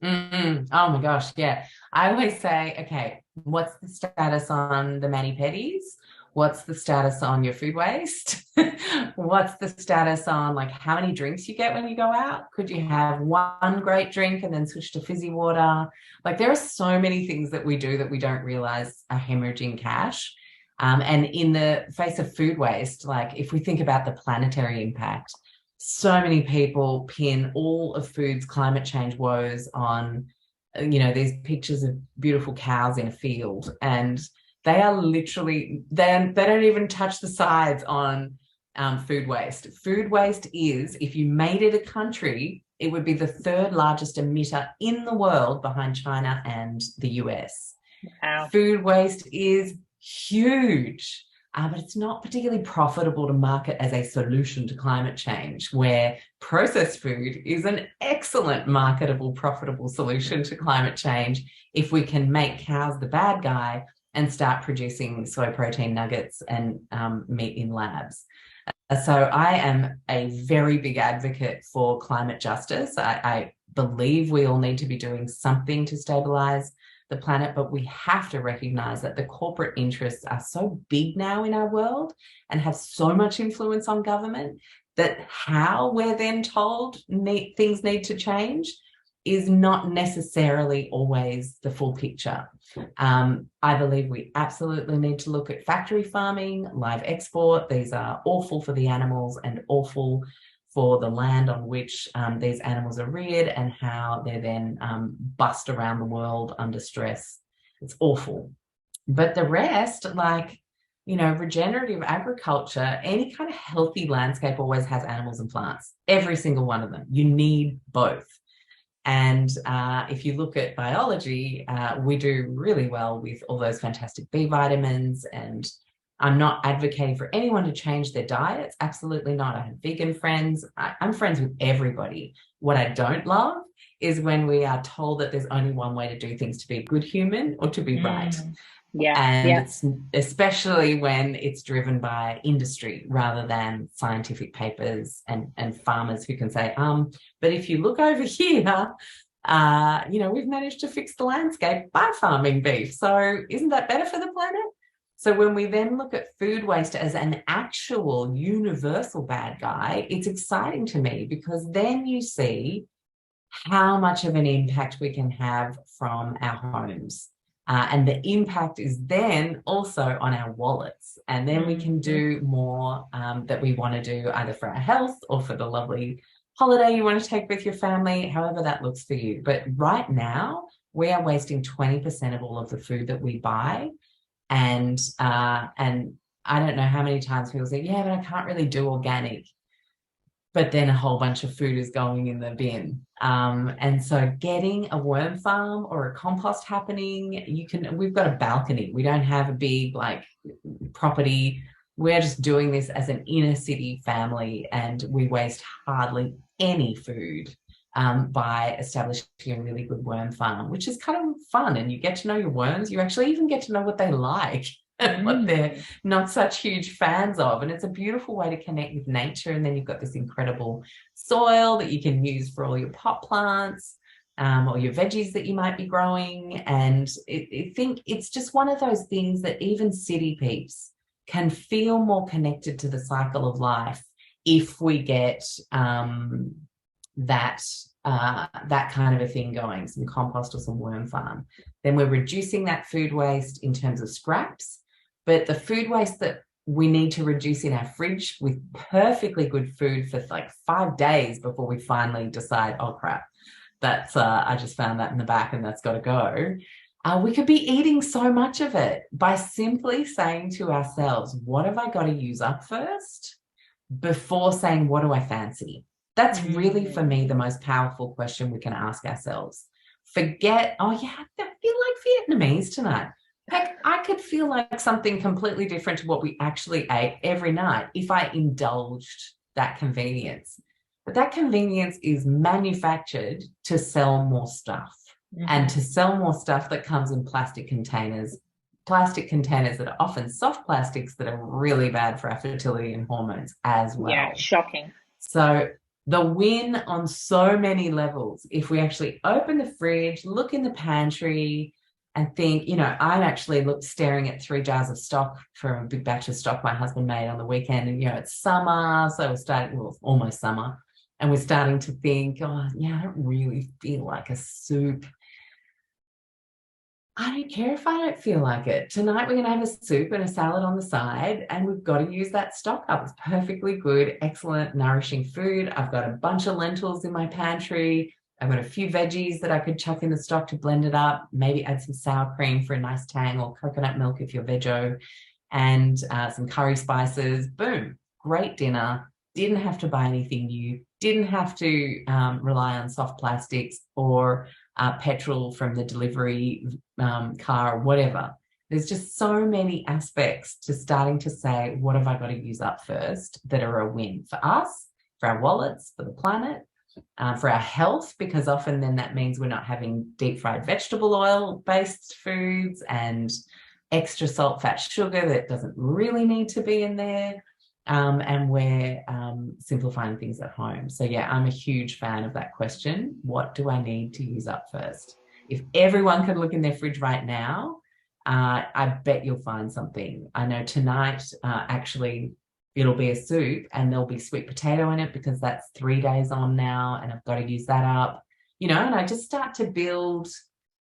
Oh my gosh, yeah. I always say, okay, what's the status on the mani-pedis? What's the status on your food waste? What's the status on like how many drinks you get when you go out? Could you have one great drink and then switch to fizzy water? Like there are so many things that we do that we don't realize are hemorrhaging cash. And in the face of food waste, like if we think about the planetary impact, so many people pin all of food's climate change woes on, these pictures of beautiful cows in a field, and they are literally, they don't even touch the sides on food waste. Food waste is, if you made it a country, it would be the third largest emitter in the world behind China and the US. Wow. Food waste is huge, but it's not particularly profitable to market as a solution to climate change, where processed food is an excellent marketable, profitable solution to climate change if we can make cows the bad guy and start producing soy protein nuggets and meat in labs. So I am a very big advocate for climate justice. I believe we all need to be doing something to stabilize the planet, but we have to recognize that the corporate interests are so big now in our world and have so much influence on government that how we're then told things need to change is not necessarily always the full picture. I believe we absolutely need to look at factory farming, live export. These are awful for the animals and awful for the land on which these animals are reared, and how they're then bussed around the world under stress. It's awful. But the rest, like, regenerative agriculture, any kind of healthy landscape always has animals and plants, every single one of them. You need both. And if you look at biology, we do really well with all those fantastic B vitamins. And I'm not advocating for anyone to change their diets. Absolutely not. I have vegan friends. I'm friends with everybody. What I don't love is when we are told that there's only one way to do things to be a good human or to be right. Yeah. And it's especially when it's driven by industry rather than scientific papers and farmers who can say, but if you look over here, we've managed to fix the landscape by farming beef. So isn't that better for the planet? So when we then look at food waste as an actual universal bad guy, it's exciting to me, because then you see how much of an impact we can have from our homes. And the impact is then also on our wallets. And then we can do more that we want to do, either for our health or for the lovely holiday you want to take with your family, however that looks for you. But right now, we are wasting 20% of all of the food that we buy. And I don't know how many times people say, yeah, but I can't really do organic. but then a whole bunch of food is going in the bin. And so getting a worm farm or a compost happening, we've got a balcony. We don't have a big like property. We're just doing this as an inner city family, and we waste hardly any food by establishing a really good worm farm, which is kind of fun. And you get to know your worms. You actually even get to know what they like and what they're not such huge fans of. And it's a beautiful way to connect with nature. And then you've got this incredible soil that you can use for all your pot plants or your veggies that you might be growing. And I think it's just one of those things that even city peeps can feel more connected to the cycle of life if we get that kind of a thing going, some compost or some worm farm. Then we're reducing that food waste in terms of scraps, but the food waste that we need to reduce in our fridge with perfectly good food for like 5 days before we finally decide, oh crap, that's I just found that in the back and that's got to go. We could be eating so much of it by simply saying to ourselves, what have I got to use up first before saying, what do I fancy? That's really, for me, the most powerful question we can ask ourselves. Forget, oh yeah, I feel like Vietnamese tonight. Heck, I could feel like something completely different to what we actually ate every night if I indulged that convenience. But that convenience is manufactured to sell more stuff. And to sell more stuff that comes in plastic containers that are often soft plastics that are really bad for our fertility and hormones as well. Yeah, shocking. So the win on so many levels, if we actually open the fridge, look in the pantry and think, you know, I'm actually staring at 3 jars of stock from a big batch of stock my husband made on the weekend. And, you know, it's summer, so almost summer. And we're starting to think, oh, yeah, I don't really feel like a soup. I don't care if I don't feel like it. Tonight we're going to have a soup and a salad on the side, and we've got to use that stock up. It's perfectly good, excellent, nourishing food. I've got a bunch of lentils in my pantry. I've got a few veggies that I could chuck in the stock to blend it up, maybe add some sour cream for a nice tang, or coconut milk if you're veggie, and some curry spices. Boom, great dinner. Didn't have to buy anything new. Didn't have to rely on soft plastics or petrol from the delivery car or whatever. There's just so many aspects to starting to say, what have I got to use up first that are a win for us, for our wallets, for the planet, for our health, because often then that means we're not having deep fried vegetable oil based foods and extra salt, fat, sugar that doesn't really need to be in there. And we're simplifying things at home. So yeah, I'm a huge fan of that question. What do I need to use up first? If everyone could look in their fridge right now, I bet you'll find something. I know tonight, actually, it'll be a soup and there'll be sweet potato in it because that's 3 days on now and I've got to use that up, you know, and I just start to build,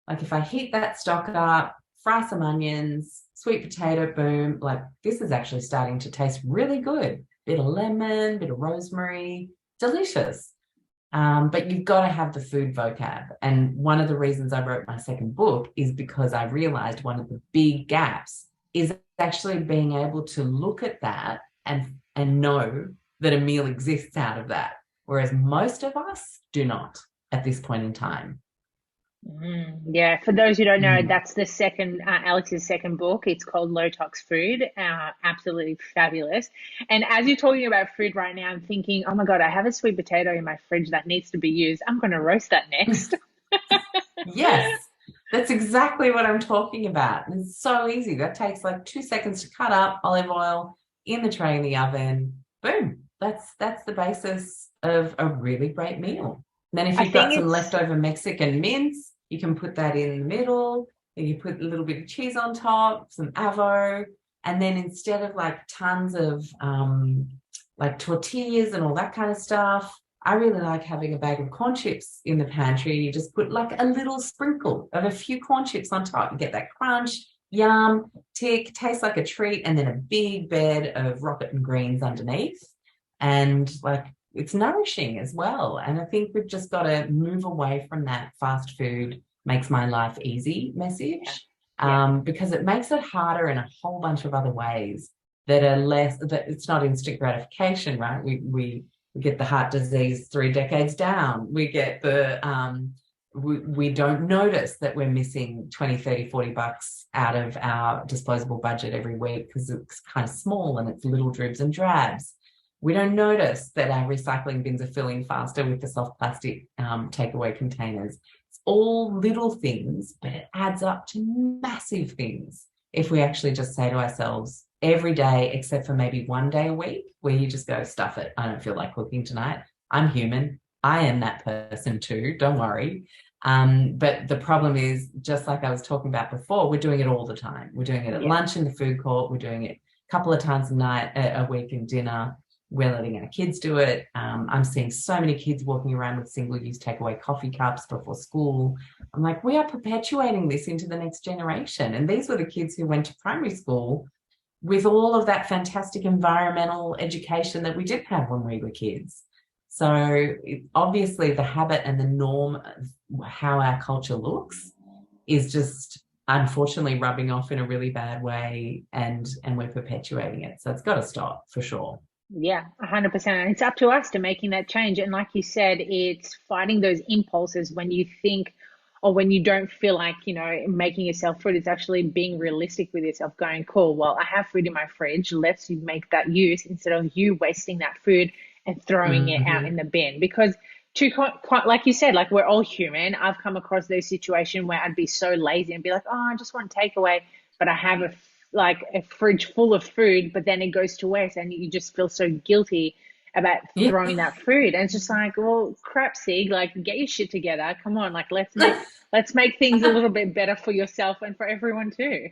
like if I heat that stock up, fry some onions, sweet potato, boom, like this is actually starting to taste really good. Bit of lemon, bit of rosemary, delicious. But you've got to have the food vocab. And one of the reasons I wrote my second book is because I realized one of the big gaps is actually being able to look at that and know that a meal exists out of that, whereas most of us do not at this point in time. Yeah, for those who don't know, that's the second Alex's second book. It's called Low Tox Food. Absolutely fabulous. And as you're talking about food right now, I'm thinking, oh my God, I have a sweet potato in my fridge that needs to be used. I'm going to roast that next. Yes, that's exactly what I'm talking about. And it's so easy. That takes like 2 seconds to cut up, olive oil in the tray in the oven. Boom. That's the basis of a really great meal. And then if you've got some leftover Mexican mince, you can put that in the middle, and you put a little bit of cheese on top, some avo, and then instead of like tons of like tortillas and all that kind of stuff, I really like having a bag of corn chips in the pantry. You just put like a little sprinkle of a few corn chips on top. You get that crunch, yum, tick, tastes like a treat, and then a big bed of rocket and greens underneath. And like, it's nourishing as well. And I think we've just got to move away from that fast food makes my life easy message, because it makes it harder in a whole bunch of other ways that are less, that it's not instant gratification, right? We We get the heart disease 3 decades down. We get the we don't notice that we're missing 20, 30, 40 bucks out of our disposable budget every week because it's kind of small and it's little dribs and drabs. We don't notice that our recycling bins are filling faster with the soft plastic takeaway containers. It's all little things, but it adds up to massive things if we actually just say to ourselves every day, except for maybe one day a week, where you just go, stuff it, I don't feel like cooking tonight. I'm human. I am that person too. Don't worry. But the problem is, just like I was talking about before, we're doing it all the time. We're doing it at lunch in the food court. We're doing it a couple of times a week in dinner. We're letting our kids do it. I'm seeing so many kids walking around with single-use takeaway coffee cups before school. I'm like, we are perpetuating this into the next generation. And these were the kids who went to primary school with all of that fantastic environmental education that we did have when we were kids. So obviously the habit and the norm of how our culture looks is just unfortunately rubbing off in a really bad way, and we're perpetuating it. So it's got to stop for sure. Yeah, 100%. And it's up to us to making that change. And like you said, it's fighting those impulses when you think, or when you don't feel like, making yourself food. It's actually being realistic with yourself, going, cool, well, I have food in my fridge. Let's make that use instead of you wasting that food and throwing it out in the bin. Because like you said, like, we're all human. I've come across those situations where I'd be so lazy and be like, oh, I just want takeaway, but I have a fridge full of food, but then it goes to waste and you just feel so guilty about throwing that food. And it's just like, well, crap, Sig, like, get your shit together. Come on, like, let's make things a little bit better for yourself and for everyone too.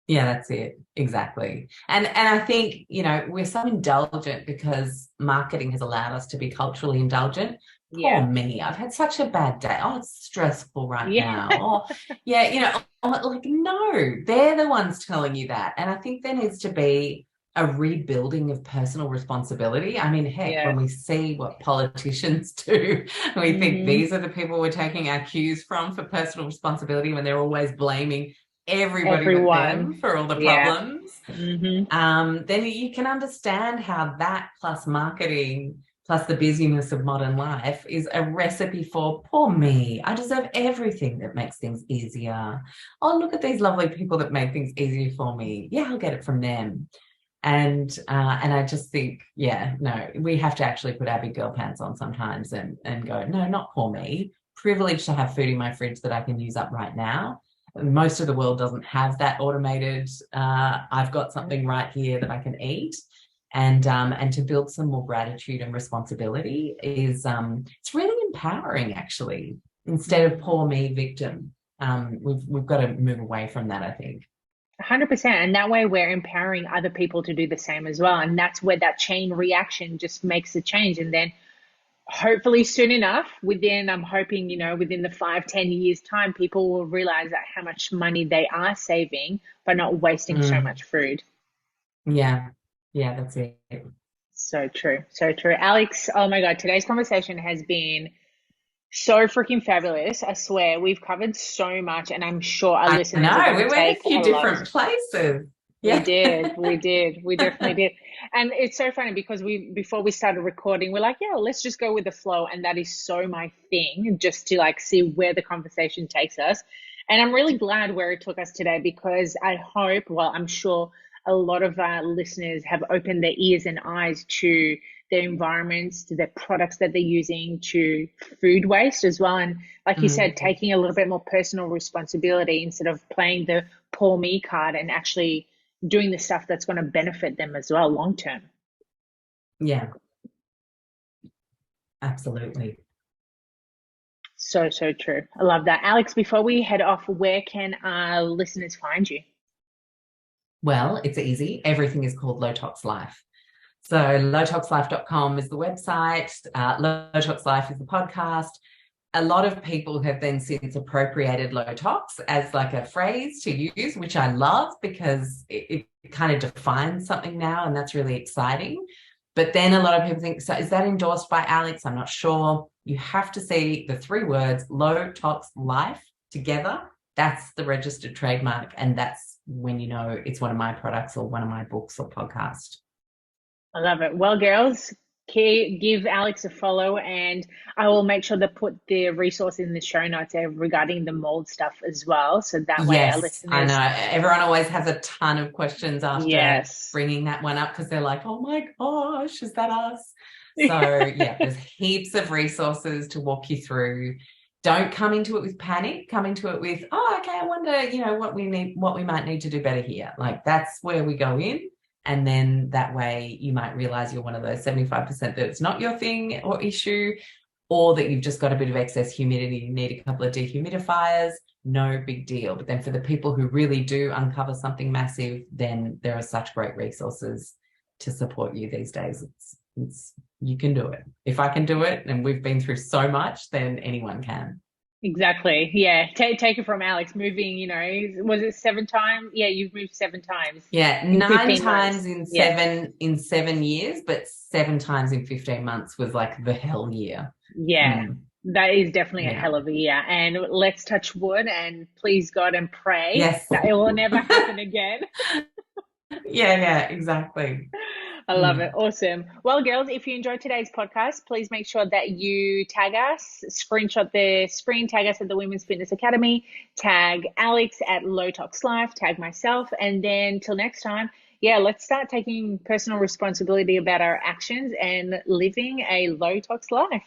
Yeah, that's it. Exactly. And I think, we're so indulgent because marketing has allowed us to be culturally indulgent. Poor me, I've had such a bad day. Oh, it's stressful right now. Like, no, they're the ones telling you that. And I think there needs to be a rebuilding of personal responsibility. I mean, heck, when we see what politicians do, we think these are the people we're taking our cues from for personal responsibility, when they're always blaming everybody but them for all the problems. Then you can understand how that plus marketing plus the busyness of modern life is a recipe for, poor me, I deserve everything that makes things easier. Oh, look at these lovely people that make things easier for me. Yeah, I'll get it from them. And I just think, no, we have to actually put our big girl pants on sometimes and go, no, not poor me. Privileged to have food in my fridge that I can use up right now. Most of the world doesn't have that automated, I've got something right here that I can eat. And to build some more gratitude and responsibility is, it's really empowering, actually, instead of poor me, victim. We've got to move away from that, I think. 100%. And that way we're empowering other people to do the same as well. And that's where that chain reaction just makes a change. And then hopefully soon enough, I'm hoping, within the 5-10 years time, people will realize that how much money they are saving by not wasting so much food. Yeah, that's it. So true. So true. Alexx, oh my God, today's conversation has been so freaking fabulous. I swear, we've covered so much, and I'm sure our listeners are going to take we went a few different places. Yeah. We definitely did. And it's so funny because before we started recording, we're like, let's just go with the flow. And that is so my thing, just to like see where the conversation takes us. And I'm really glad where it took us today, because I'm sure a lot of our listeners have opened their ears and eyes to their environments, to their products that they're using, to food waste as well. And like you said, taking a little bit more personal responsibility instead of playing the poor me card, and actually doing the stuff that's going to benefit them as well long term. Yeah, absolutely. So true. I love that. Alexx, before we head off, where can our listeners find you? Well, it's easy. Everything is called Low Tox Life. So lowtoxlife.com is the website. Low Tox Life is the podcast. A lot of people have then since appropriated low tox as like a phrase to use, which I love, because it kind of defines something now, and that's really exciting. But then a lot of people think, so is that endorsed by Alexx? I'm not sure. You have to see the 3 words, Low Tox Life, together. That's the registered trademark, and that's when you know it's one of my products or one of my books or podcasts. I love it. Well, girls, give Alexx a follow, and I will make sure to put the resource in the show notes regarding the mold stuff as well. So that way our Yes, I listeners, know. Everyone always has a ton of questions after yes. bringing that one up because they're like, oh my gosh, is that us? So yeah, there's heaps of resources to walk you through. Don't come into it with panic. Come into it with, oh, okay, I wonder, what we might need to do better here. Like that's where we go in. And then that way you might realize you're one of those 75% that it's not your thing or issue, or that you've just got a bit of excess humidity, you need a couple of dehumidifiers, no big deal. But then for the people who really do uncover something massive, then there are such great resources to support you these days. It's you can do it. If I can do it, and we've been through so much, then anyone can. Exactly. Yeah. Take it from Alexx. Moving, was it 7 times? Yeah, you've moved 7 times. Yeah, In 9 15 times months. in Yeah. 7 years, but 7 times in 15 months was like the hell year. Yeah. That is definitely a Yeah. hell of a year. And let's touch wood and please God and pray Yes. that it will never happen again. Yeah, exactly. I love it. Awesome. Well, girls, if you enjoyed today's podcast, please make sure that you tag us, screenshot the screen, tag us at the Women's Fitness Academy, tag Alexx at Low Tox Life, tag myself. And then till next time, yeah, let's start taking personal responsibility about our actions and living a low tox life.